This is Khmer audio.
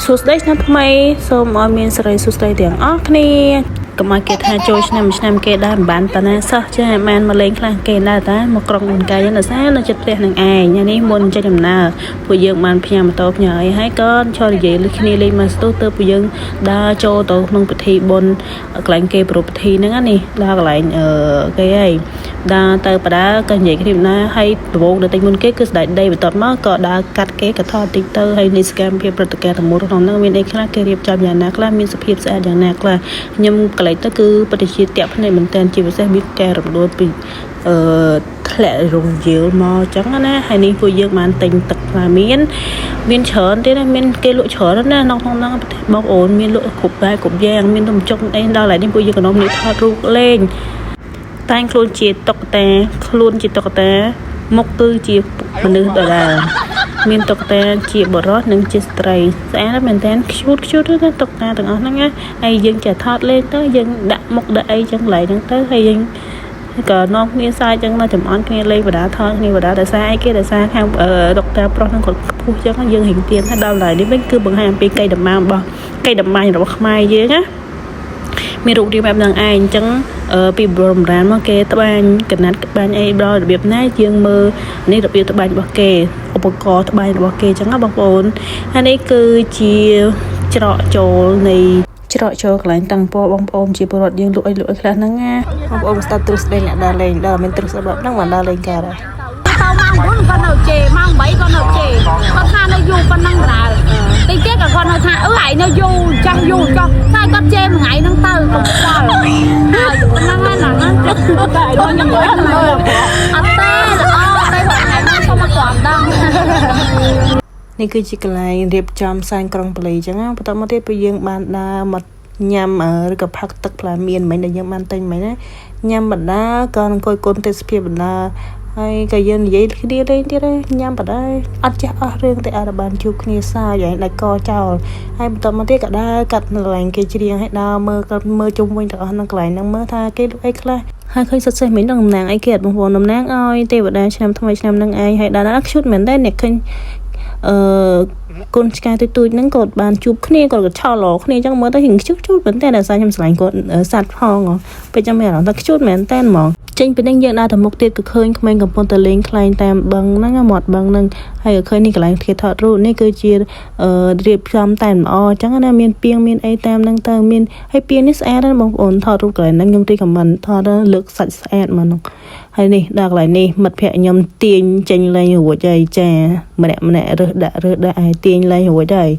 សួស្តីឆ្នាំថ្មីសូមឲ្យមានសេរីសួស្តីទាំងអស់គ្នាកុំឲ្យគេថាចូលឆ្នាំគេដែរមិនបានតាណាសោះចាបានមកលេងខ្លះគេដែរតាមកក្រុងអ៊ុនកាយនៅសានៅចិត្តផ្ទះនឹងឯងញ៉ានេះមុនចេញដំណើរពួកយើងបានផ្ញើម៉ូតូផ្ញើអីហើយក៏ឈរនិយាយលើគ្នាលេងមកស្ទុះទៅពួកយើងដើរចូលទៅក្នុងពិធីបុណ្យកន្លែងគេប្រពៃពិធីហ្នឹងនេះដើរកន្លែងគេហីដើរទៅបដាក៏និយាយគ្នាណាហើយដំបូងដល់តិចមុនគេគឺស្ដេចដីបន្ទាប់មកក៏ដើរកាត់គេក៏ថតតិចទៅហើយនេះសកម្មភាពព្រឹត្តិការណ៍ទាំងមូលក្នុងហ្នឹងមានអីខ្លះគេរៀបចំយ៉ាងណាខ្លះមានសភាពស្អាតយ៉ាងណាខ្លះខ្ញុំកន្លែងទៅគឺបតិជាតាក់ភ្នែកមែនតើជាពិសេសមានការរំដួលពីធ្លាក់រងយាលមកអញ្ចឹងណាហើយនេះពួកយើងបានទិញទឹកផ្លាមានច្រើនទេណាមានគេលក់ច្រើនណាក្នុងហ្នឹងបងប្អូនមានលក់គ្រប់បែបគ្រប់យ៉ាងមាននំចុកអីដល់ឡើយនេះពួកយើងក៏នាំនេះថតរូបលេងតែងខ្លួនជាតុក្កតាមុខគឺជាមនុស្សដដែលមានតុក្កតាជាបុរសនិងជាស្ត្រីស្អាតមែនតើខ្ជូតទៅតុក្កតាទាំងអស់ហ្នឹងណាហើយយើងចេះថតលេងទៅយើងដាក់មុខដាក់អីចឹងឡៃហ្នឹងទៅហើយយើងក៏នាំគ្នាសាយចឹងមកចំអន់គ្នាលេងបដាថតគ្នាបដាដោយសារអីគេដោយសារខាងដុកទ័រប្រុសហ្នឹងគាត់ខ្ពស់ចឹងយើងរៀងទៀនថាដល់ឡើយនេះវិញគឺបង្ហាញអំពីកៃតម្បាញរបស់ខ្មែរយើងណាមានរូបរាងបែបហ្នឹងឯងអញ្ចឹងពីបរមរានមកគេត្បាញកណាត់ត្បាញអីដល់របៀបណាយើងមើលនេះរបៀបត្បាញរបស់គេឧបករណ៍ត្បាញរបស់គេអញ្ចឹងណាបងប្អូនហើយនេះគឺជាច្រកចូលកន្លែងតាំងពណ៌បងប្អូនជាពលរដ្ឋយើងលក់អីខ្លះហ្នឹងណាបងប្អូនស្ដាប់ទ្រឹស្ដីអ្នកដើរលេងដល់មានទ្រឹស្ដីបែបហ្នឹងបានដើរលេងកើតហើយទៅម៉ោង4ក៏នៅជេម៉ោង8ក៏នៅជេគាត់ថានៅយូរប៉ុណ្ណឹងដែរតិចទៀតក៏គាត់នៅថាឯងនៅយូរចាស់យូរចុះតែគាត់ជេមួយថ្ងៃហ្នឹងទៅកុំខ្វល់ហើយប៉ុណ្ណឹងហើយណាហ្នឹងតែខ្ញុំមើលអត់ទេល្អតែថ្ងៃណាសូមមកគាត់ដឹងនេះគឺជាកន្លែងរៀបចំសែនក្រុងប៉ារីសអញ្ចឹងណាបន្តមកទៀតពួកយើងបានដើរមកញ៉ាំឬក៏ផឹកទឹកផ្លែមៀនមិញដែលយើងបានទិញមិញណាញ៉ាំបណ្ដាក៏អង្គុយគុនទេសភាពបណ្ដាហើយក៏យើងនិយាយគ្នាលេងទៀតហើយញ៉ាំបណ្ដាអត់ចេះអស់រឿងតែអត់បានជួបគ្នាសើចហើយដាច់កចោលហើយបន្តមកទៀតក៏ដើរកាត់កន្លែងគេច្រៀងហើយដើរមើលជុំវិញទាំងអស់នៅកន្លែងហ្នឹងមើលថាគេលក់អីខ្លះហើយឃើញសុទ្ធសេះមិញនឹងតំណាងអីគេអត់បងប្អូនតំណាងឲ្យទេវតាឆ្នាំថ្មីឆ្នាំហ្នឹងឯងហើយដល់ខ្ជូតមែនតើអ្នកឃើញកូនឆ្កែទូចហ្នឹងគាត់បានជួបគ្នាគាត់ក៏ឆោឡគ្នាអញ្ចឹងមើលទៅហិងខ្ជូតប៉ុន្តែដោយសារខ្ញុំស្រឡាញ់គាត់សัตว์ផងពេលចាំមានអារម្មណ៍ថាខ្ជូតមែនតើហ្មងចេញពីនេះយើងដើរទៅមុខទៀតក៏ឃើញក្មេងកំពុងតែលេងខ្លែងតាមបឹងហ្នឹងមាត់បឹងហ្នឹងហើយក៏ឃើញនេះកន្លែងធាតុថតរូបនេះគឺជារៀបចំតែល្អអញ្ចឹងណាមានពាងមានអីតាមហ្នឹងទៅមានហើយពាងនេះស្អាតណាស់បងប្អូនថតរូបកន្លែងហ្នឹងខ្ញុំទីខមមិនថតលើកសាច់ស្អាតមកហ្នឹងហើយនេះដល់កន្លែងនេះមិត្តភ័ក្ដិខ្ញុំទាញចេញលេងរួចហើយចាម្នាក់រើសដាក់ឲ្យទាញលេងរួចហើយ